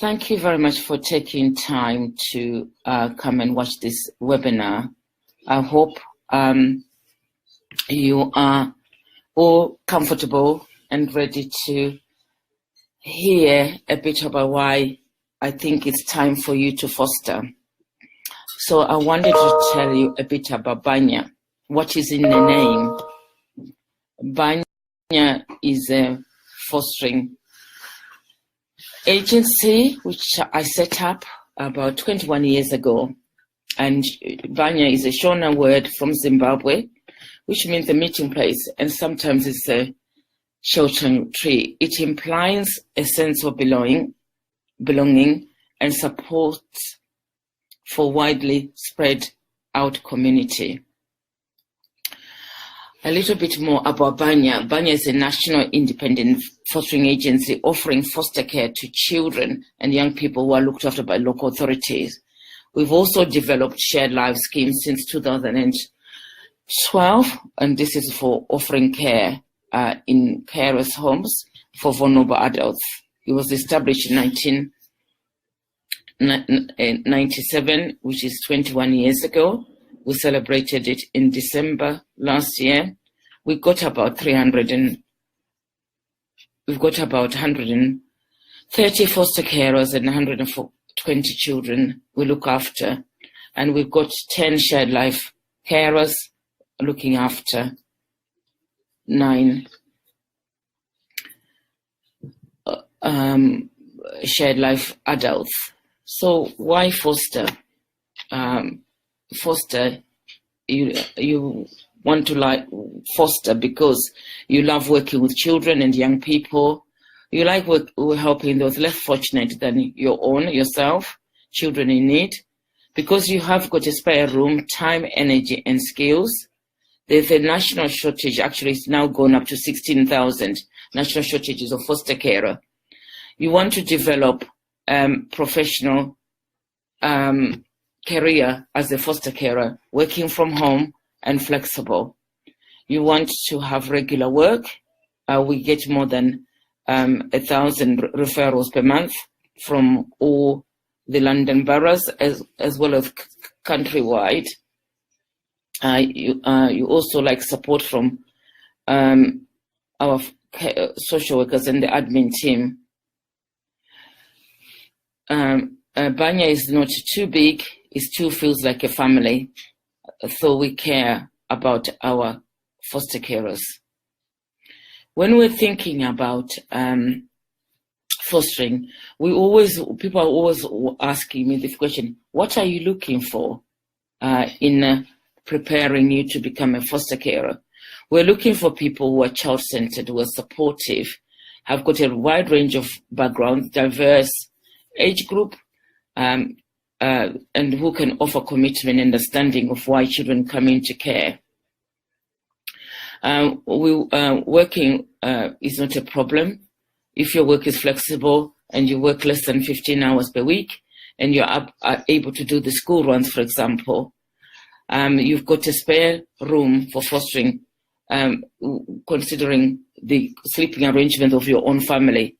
Thank you very much for taking time to come and watch this webinar. I hope you are all comfortable and ready to hear a bit about why I think it's time for you to foster. So I wanted to tell you a bit about Banya. What is in the name? Banya is a fostering agency which I set up about 21 years ago. And Banya is a Shona word from Zimbabwe, which means a meeting place, and sometimes it's a shelter tree. It implies a sense of belonging and support for widely spread out community. A little bit more about Banya. Banya is a national independent fostering agency offering foster care to children and young people who are looked after by local authorities. We've also developed shared life schemes since 2012, and this is for offering care in carers' homes for vulnerable adults. It was established in 1997, which is 21 years ago. We celebrated it in December last year. We've got about 130 foster carers and 120 children we look after, and we've got 10 shared life carers looking after 9 shared life adults. So why foster? Foster, you want to foster because you love working with children and young people. You like helping those less fortunate than yourself, children in need, because you have got a spare room, time, energy, and skills. There's a national shortage. Actually, it's now gone up to 16,000 national shortages of foster carer. You want to develop professional career as a foster carer, working from home and flexible. You want to have regular work. We get more than 1,000 referrals per month from all the London boroughs as well as countrywide. You also like support from our social workers and the admin team. Banya is not too big, it still feels like a family, so we care about our foster carers. When we're thinking about fostering, people are always asking me this question: what are you looking for in preparing you to become a foster carer? We're looking for people who are child-centered, who are supportive, have got a wide range of backgrounds, diverse age group, and who can offer commitment and understanding of why children come into care. Working is not a problem. If your work is flexible and you work less than 15 hours per week and you're able to do the school runs, for example, you've got a spare room for fostering, considering the sleeping arrangement of your own family.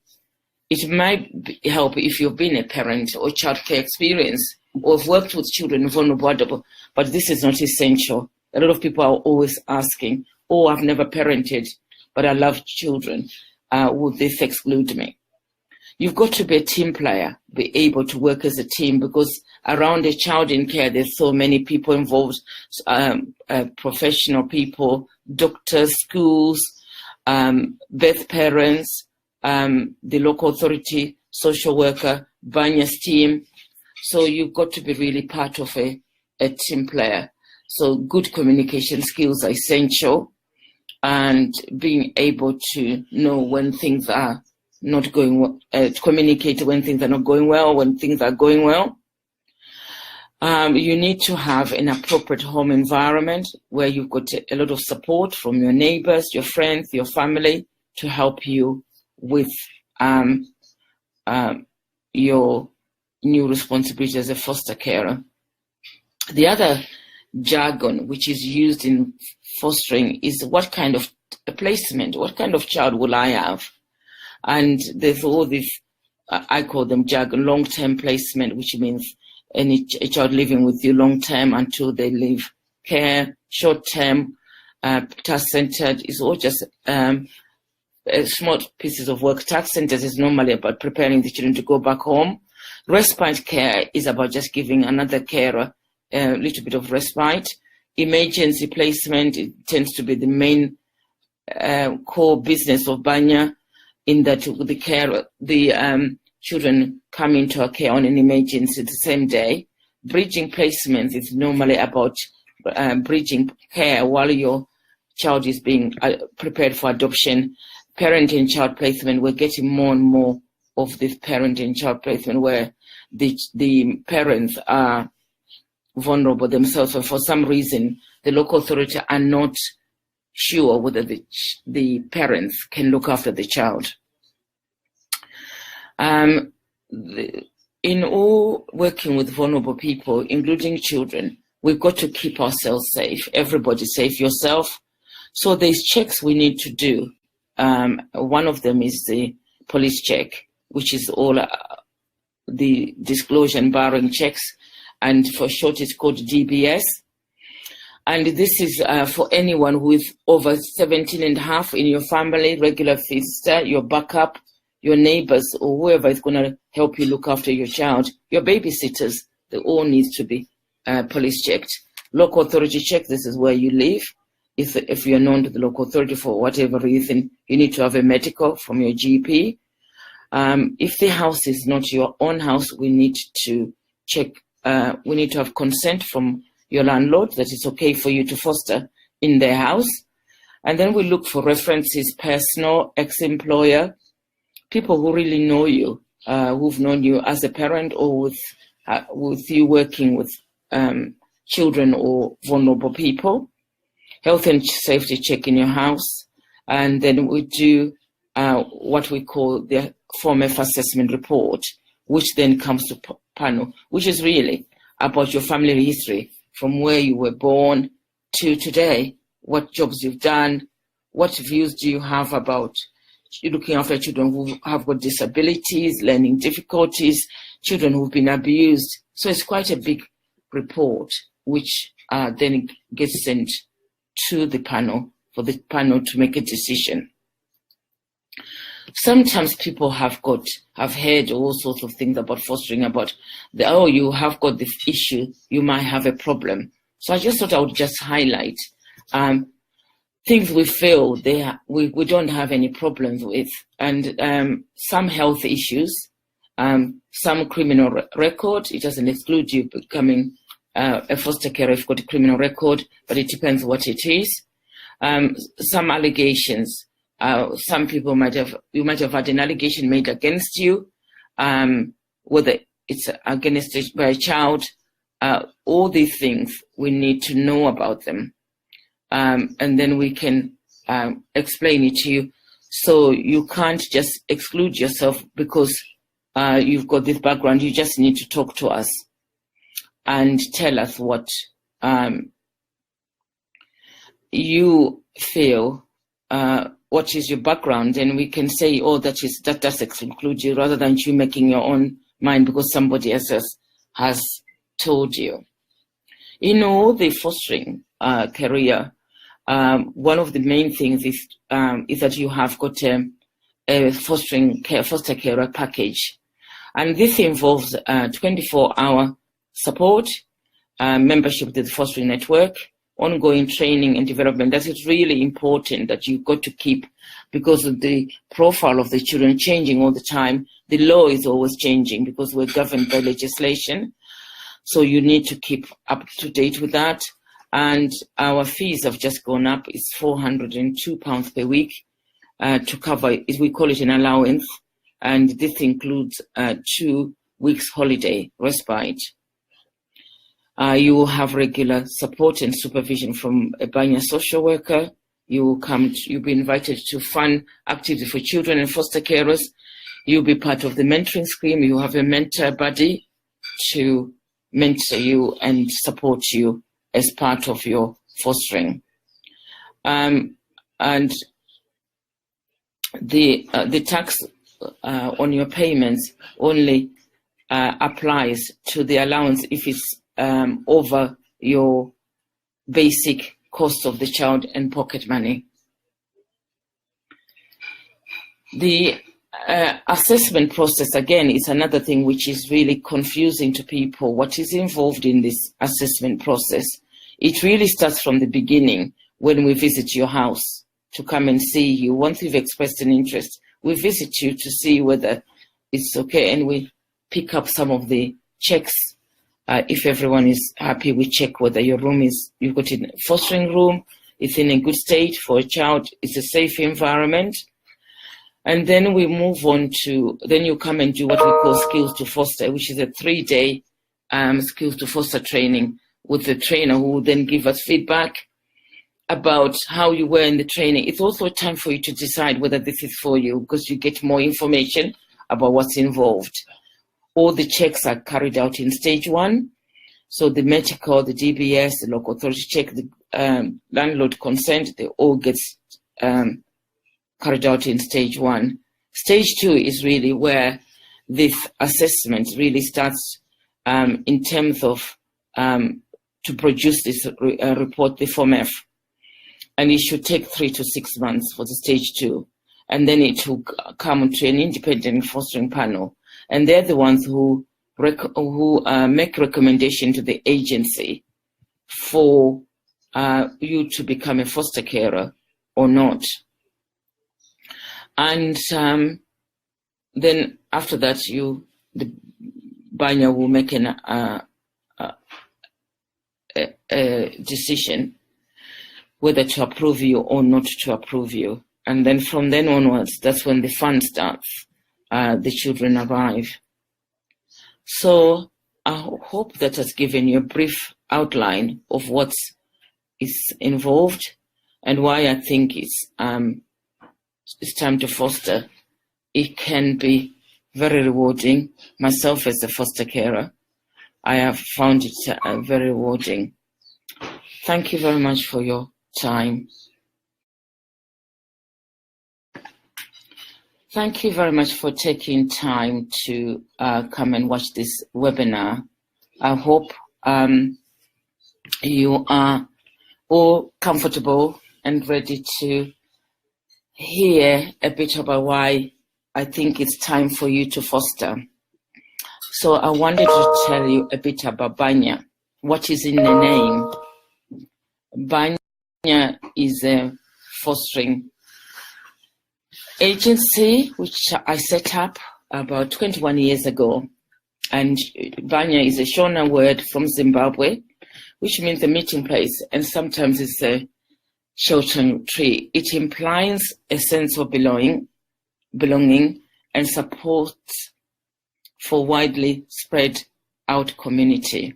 It might help if you've been a parent or childcare experience or have worked with children vulnerable, but this is not essential. A lot of people are always asking, oh, I've never parented, but I love children. Would this exclude me? You've got to be a team player, be able to work as a team, because around a child in care, there's so many people involved, professional people, doctors, schools, birth parents, the local authority, social worker, Banya's team. So you've got to be really part of a team player. So good communication skills are essential, and being able to know when things are not going well, to communicate when things are not going well, when things are going well. You need to have an appropriate home environment where you've got a lot of support from your neighbors, your friends, your family to help you with your new responsibility as a foster carer. The other jargon which is used in fostering is what kind of placement, what kind of child will I have? And there's all this I call them JAG, long-term placement, which means a child living with you long-term until they leave care. Short-term, task-centered is all just small pieces of work. Task centers is normally about preparing the children to go back home. Respite care is about just giving another carer a little bit of respite. Emergency placement, it tends to be the main core business of Banya, in that the children come into our care on an emergency the same day. Bridging placements is normally about bridging care while your child is being prepared for adoption. Parent and child placement, we're getting more and more of this parent and child placement where the parents are vulnerable themselves, or for some reason the local authority are not sure whether the parents can look after the child. In all working with vulnerable people, including children, we've got to keep ourselves safe, everybody safe, yourself. So there's checks we need to do. One of them is the police check, which is all the disclosure and barring checks, and for short it's called DBS. And this is for anyone who is over 17 and a half in your family, regular visitor, your backup, your neighbors, or whoever is going to help you look after your child, your babysitters, they all need to be police checked. Local authority check, this is where you live. If you're known to the local authority for whatever reason, you need to have a medical from your GP. If the house is not your own house, we need to check, we need to have consent from your landlord that it's okay for you to foster in their house. And then we look for references, personal, ex-employer, people who really know you, who've known you as a parent or with you working with children or vulnerable people. Health and safety check in your house. And then we do what we call the Form F assessment report, which then comes to panel, which is really about your family history from where you were born to today, what jobs you've done, what views do you have about looking after children who have got disabilities, learning difficulties, children who've been abused. So it's quite a big report, which then gets sent to the panel for the panel to make a decision. Sometimes people have heard all sorts of things about fostering, about you have got this issue, you might have a problem. So I just thought I would just highlight things we feel we don't have any problems with, and some health issues, some criminal record. It doesn't exclude you becoming a foster carer if you've got a criminal record, but it depends what it is. Some allegations. Some people you might have had an allegation made against you, whether it's against by a child. All these things, we need to know about them. And then we can explain it to you. So you can't just exclude yourself because you've got this background. You just need to talk to us and tell us what you feel, what is your background, and we can say, that does exclude you, rather than you making your own mind because somebody else has told you. In all the fostering career, one of the main things is that you have got a foster carer package, and this involves 24-hour support, membership to the fostering network, ongoing training and development. That is really important that you've got to keep, because of the profile of the children changing all the time. The law is always changing because we're governed by legislation. So you need to keep up to date with that. And our fees have just gone up. It's £402 per week to cover, we call it an allowance. And this includes 2 weeks holiday respite. You will have regular support and supervision from a Banya social worker. You'll be invited to fun activities for children and foster carers. You'll be part of the mentoring scheme. You have a mentor buddy to mentor you and support you as part of your fostering. And the tax on your payments only applies to the allowance if it's over your basic cost of the child and pocket money. The assessment process, again, is another thing which is really confusing to people. What is involved in this assessment process? It really starts from the beginning when we visit your house to come and see you. Once you've expressed an interest, we visit you to see whether it's okay, and we pick up some of the checks. If everyone is happy, we check whether your room you've got a fostering room, it's in a good state for a child, it's a safe environment. And then we move on to, then you come and do what we call Skills to Foster, which is a 3-day Skills to Foster training with the trainer, who will then give us feedback about how you were in the training. It's also a time for you to decide whether this is for you, because you get more information about what's involved. All the checks are carried out in stage 1. So the medical, the DBS, the local authority check, the landlord consent, they all get carried out in stage 1. Stage 2 is really where this assessment really starts in terms of to produce this report, the Form F. And it should take 3 to 6 months for the stage 2. And then it will come to an independent fostering panel. And they're the ones who make recommendation to the agency for you to become a foster carer or not. And then after that, the Banya will make a decision whether to approve you or not to approve you. And then from then onwards, that's when the fun starts. The children arrive. So I hope that has given you a brief outline of what is involved and why I think it's time to foster. It can be very rewarding. Myself as a foster carer, I have found it very rewarding. Thank you very much for your time. Thank you very much for taking time to come and watch this webinar. I hope you are all comfortable and ready to hear a bit about why I think it's time for you to foster. So I wanted to tell you a bit about Banya. What is in the name? Banya is a fostering agency which I set up about 21 years ago. And Banya is a Shona word from Zimbabwe, which means a meeting place, and sometimes it's a sheltering tree. It implies a sense of belonging and support for widely spread out community.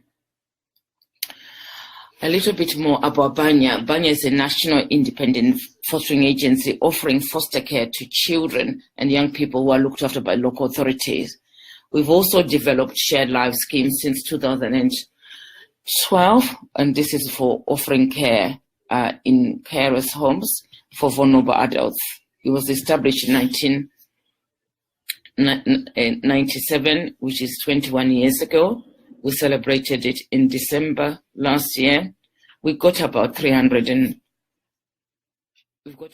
A little bit more about Banya. Banya is a national independent fostering agency offering foster care to children and young people who are looked after by local authorities. We've also developed shared life schemes since 2012, and this is for offering care in carers' homes for vulnerable adults. It was established in 1997, which is 21 years ago. We celebrated it in December last year. We got about 300 and we've got